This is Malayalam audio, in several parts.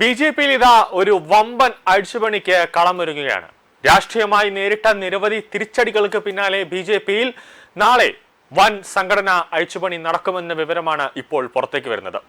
ബി.ജെ.പിയിൽ ഇതാ ഒരു വമ്പൻ അഴിച്ചുപണിക്ക് കളമൊരുങ്ങുകയാണ്. രാഷ്ട്രീയമായി നേരിട്ട നിരവധി തിരിച്ചടികൾക്ക് പിന്നാലെ ബി.ജെ.പിയിൽ നാളെ വൻ സംഘടനാ അഴിച്ചുപണി നടക്കുമെന്ന വിവരമാണ് ഇപ്പോൾ പുറത്തേക്ക് വരുന്നത്.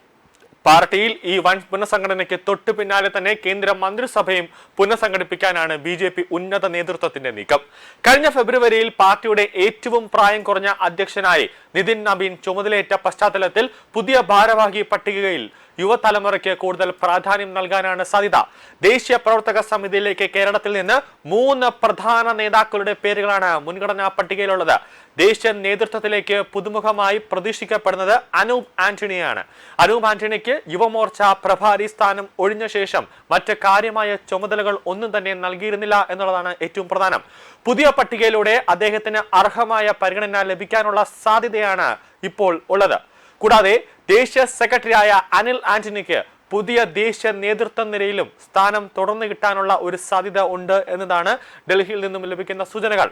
പാർട്ടിയിൽ ഈ വൻ പുനഃസംഘടനയ്ക്ക് തൊട്ടു പിന്നാലെ തന്നെ കേന്ദ്ര മന്ത്രിസഭയും പുനഃസംഘടിപ്പിക്കാനാണ് ബി.ജെ.പി ഉന്നത നേതൃത്വത്തിന്റെ നീക്കം. കഴിഞ്ഞ ഫെബ്രുവരിയിൽ പാർട്ടിയുടെ ഏറ്റവും പ്രായം കുറഞ്ഞ അധ്യക്ഷനായി നിതിൻ നബീൻ ചുമതലയേറ്റ പശ്ചാത്തലത്തിൽ പുതിയ ഭാരവാഹി പട്ടികയിൽ യുവതലമുറയ്ക്ക് കൂടുതൽ പ്രാധാന്യം നൽകാനാണ് സാധ്യത. ദേശീയ പ്രവർത്തക സമിതിയിലേക്ക് കേരളത്തിൽ നിന്ന് 3 പ്രധാന നേതാക്കളുടെ പേരുകളാണ് മുൻഗണനാ പട്ടികയിലുള്ളത്. ദേശീയ നേതൃത്വത്തിലേക്ക് പുതുമുഖമായി പ്രതീക്ഷിക്കപ്പെടുന്നത് അനൂപ് ആന്റണിയാണ്. അനൂപ് ആന്റണിക്ക് യുവമോർച്ച പ്രഭാരി സ്ഥാനം ഒഴിഞ്ഞ ശേഷം മറ്റ് കാര്യമായ ചുമതലകൾ ഒന്നും തന്നെ നൽകിയിരുന്നില്ല എന്നുള്ളതാണ് ഏറ്റവും പ്രധാനം. പുതിയ പട്ടികയിലൂടെ അദ്ദേഹത്തിന് അർഹമായ പരിഗണന ലഭിക്കാനുള്ള സാധ്യതയാണ് ഇപ്പോൾ ഉള്ളത്. കൂടാതെ ദേശീയ സെക്രട്ടറിയായ അനിൽ ആന്റണിക്ക് പുതിയ ദേശീയ നേതൃത്വ നിരയിലും സ്ഥാനം തുടർന്നു കിട്ടാനുള്ള ഒരു സാധ്യത ഉണ്ട് എന്നതാണ് ഡൽഹിയിൽ നിന്നും ലഭിക്കുന്ന സൂചനകൾ.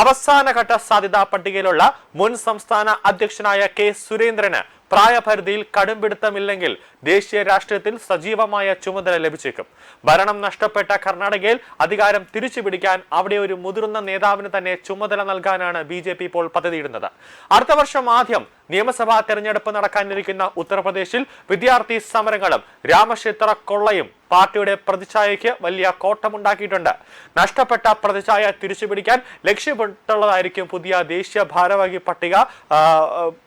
അവസാനഘട്ട സാധ്യതാ പട്ടികയിലുള്ള മുൻ സംസ്ഥാന അധ്യക്ഷനായ കെ സുരേന്ദ്രന് പ്രായപരിധിയിൽ കടുംപിടുത്തമില്ലെങ്കിൽ ദേശീയ രാഷ്ട്രീയത്തിൽ സജീവമായ ചുമതല ലഭിച്ചേക്കും. ഭരണം നഷ്ടപ്പെട്ട കർണാടകയിൽ അധികാരം തിരിച്ചുപിടിക്കാൻ അവിടെ ഒരു മുതിർന്ന നേതാവിന് തന്നെ ചുമതല നൽകാനാണ് ബി.ജെ.പി ഇപ്പോൾ പദ്ധതിയിടുന്നത്. അടുത്ത വർഷം ആദ്യം നിയമസഭാ തെരഞ്ഞെടുപ്പ് നടക്കാനിരിക്കുന്ന ഉത്തർപ്രദേശിൽ വിദ്യാർത്ഥി സമരങ്ങളും രാമക്ഷേത്ര കൊള്ളയും പാർട്ടിയുടെ പ്രതിച്ഛായയ്ക്ക് വലിയ കോട്ടമുണ്ടാക്കിയിട്ടുണ്ട്. നഷ്ടപ്പെട്ട പ്രതിച്ഛായ തിരിച്ചുപിടിക്കാൻ ലക്ഷ്യമിട്ടുള്ളതായിരിക്കും പുതിയ ദേശീയ ഭാരവാഹി പട്ടിക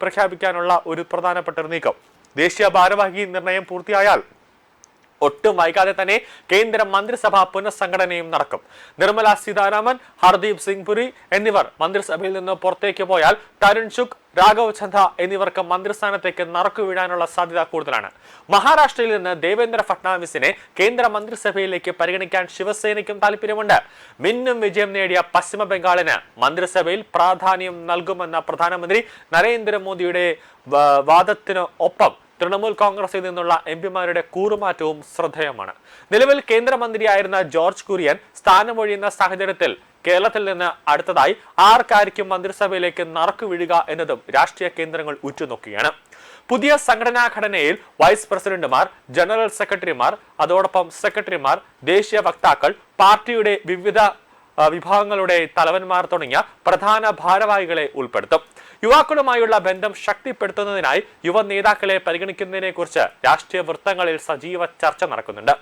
പ്രഖ്യാപിക്കാനുള്ള ഒരു പ്രധാനപ്പെട്ട ഒരു നീക്കം. ദേശീയ ഭാരവാഹി നിർണയം പൂർത്തിയായാൽ ഒട്ടും വൈകാതെ തന്നെ കേന്ദ്ര മന്ത്രിസഭാ പുനഃസംഘടനയും നടക്കും. നിർമ്മല സീതാരാമൻ, ഹർദീപ് സിംഗ് പുരി എന്നിവർ മന്ത്രിസഭയിൽ നിന്ന് പുറത്തേക്ക് പോയാൽ തരുൺ ചുഗ്, രാഘവ് ചന്ധ എന്നിവർക്ക് മന്ത്രിസ്ഥാനത്തേക്ക് നറുക്കു വീഴാനുള്ള സാധ്യത കൂടുതലാണ്. മഹാരാഷ്ട്രയിൽ നിന്ന് ദേവേന്ദ്ര ഫട്നാവിസിനെ കേന്ദ്ര മന്ത്രിസഭയിലേക്ക് പരിഗണിക്കാൻ ശിവസേനയ്ക്കും താല്പര്യമുണ്ട്. മിന്നും വിജയം നേടിയ പശ്ചിമ ബംഗാളിന് മന്ത്രിസഭയിൽ പ്രാധാന്യം നൽകുമെന്ന പ്രധാനമന്ത്രി നരേന്ദ്രമോദിയുടെ വാദത്തിന് ഒപ്പം തൃണമൂൽ കോൺഗ്രസിൽ നിന്നുള്ള എംപിമാരുടെ കൂറുമാറ്റവും ശ്രദ്ധേയമാണ്. നിലവിൽ കേന്ദ്രമന്ത്രിയായിരുന്ന ജോർജ് കുര്യൻ സ്ഥാനമൊഴിയുന്ന സാഹചര്യത്തിൽ കേരളത്തിൽ നിന്ന് അടുത്തതായി ആർക്കായിരിക്കും മന്ത്രിസഭയിലേക്ക് നറുക്കു വീഴുക എന്നതും രാഷ്ട്രീയ കേന്ദ്രങ്ങൾ ഉറ്റുനോക്കുകയാണ്. പുതിയ സംഘടനാ ഘടനയിൽ വൈസ് പ്രസിഡന്റുമാർ, ജനറൽ സെക്രട്ടറിമാർ, അതോടൊപ്പം സെക്രട്ടറിമാർ, ദേശീയ വക്താക്കൾ, പാർട്ടിയുടെ വിവിധ വിഭാഗങ്ങളുടെ തലവന്മാർ തുടങ്ങിയ പ്രധാന ഭാരവാഹികളെ ഉൾപ്പെടുത്തും. യുവാക്കളുമായുള്ള ബന്ധം ശക്തിപ്പെടുത്തുന്നതിനായി യുവ നേതാക്കളെ പരിഗണിക്കുന്നതിനെ കുറിച്ച് രാഷ്ട്രീയ വൃത്തങ്ങളിൽ സജീവ ചർച്ച നടക്കുന്നുണ്ട്.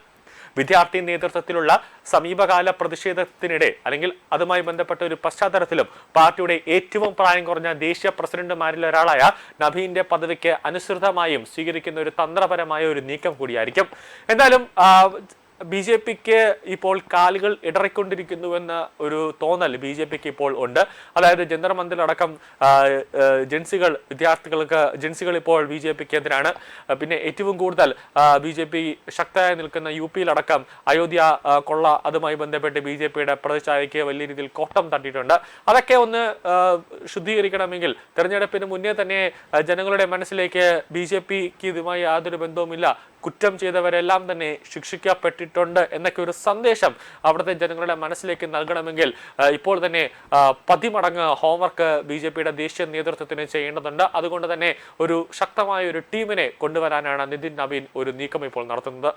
വിദ്യാർത്ഥി നേതൃത്വത്തിലുള്ള സമീപകാല പ്രതിഷേധത്തിനിടെ അല്ലെങ്കിൽ അതുമായി ബന്ധപ്പെട്ട ഒരു പശ്ചാത്തലത്തിലും പാർട്ടിയുടെ ഏറ്റവും പ്രായം കുറഞ്ഞ ദേശീയ പ്രസിഡന്റുമാരിൽ ഒരാളായ നബീന്റെ പദവിക്ക് അനുസൃതമായും സ്വീകരിക്കുന്ന ഒരു തന്ത്രപരമായ ഒരു നീക്കം കൂടിയായിരിക്കും. എന്തായാലും ബി.ജെ.പിക്ക് ഇപ്പോൾ കാലുകൾ ഇടറിക്കൊണ്ടിരിക്കുന്നുവെന്ന ഒരു തോന്നൽ ബി.ജെ.പിക്ക് ഇപ്പോൾ ഉണ്ട്. അതായത് ജന്തർ മന്ദിലടക്കം ജൻസികൾ ഇപ്പോൾ ബി.ജെ.പിക്ക് എതിരാണ്. പിന്നെ ഏറ്റവും കൂടുതൽ ബി.ജെ.പി ശക്തമായി നിൽക്കുന്ന യു.പിയിലടക്കം അയോധ്യ കൊള്ള അതുമായി ബന്ധപ്പെട്ട് ബി.ജെ.പിയുടെ പ്രതിച്ഛായയ്ക്ക് വലിയ രീതിയിൽ കോട്ടം തട്ടിയിട്ടുണ്ട്. അതൊക്കെ ഒന്ന് ശുദ്ധീകരിക്കണമെങ്കിൽ തെരഞ്ഞെടുപ്പിന് മുന്നേ തന്നെ ജനങ്ങളുടെ മനസ്സിലേക്ക് ബി.ജെ.പിക്ക് ഇതുമായി യാതൊരു ബന്ധവുമില്ല, കുറ്റം ചെയ്തവരെല്ലാം തന്നെ ശിക്ഷിക്കപ്പെട്ടിട്ടുണ്ട് എന്നൊക്കെ ഒരു സന്ദേശം അവിടുത്തെ ജനങ്ങളുടെ മനസ്സിലേക്ക് നൽകണമെങ്കിൽ ഇപ്പോൾ തന്നെ 10 മടങ്ങ് ഹോംവർക്ക് ബി.ജെ.പിയുടെ ദേശീയ നേതൃത്വത്തിന് ചെയ്യേണ്ടതുണ്ട്. അതുകൊണ്ട് തന്നെ ഒരു ശക്തമായ ഒരു ടീമിനെ കൊണ്ടുവരാനാണ് നിതിൻ നബീൻ ഒരു നീക്കം ഇപ്പോൾ നടത്തുന്നത്.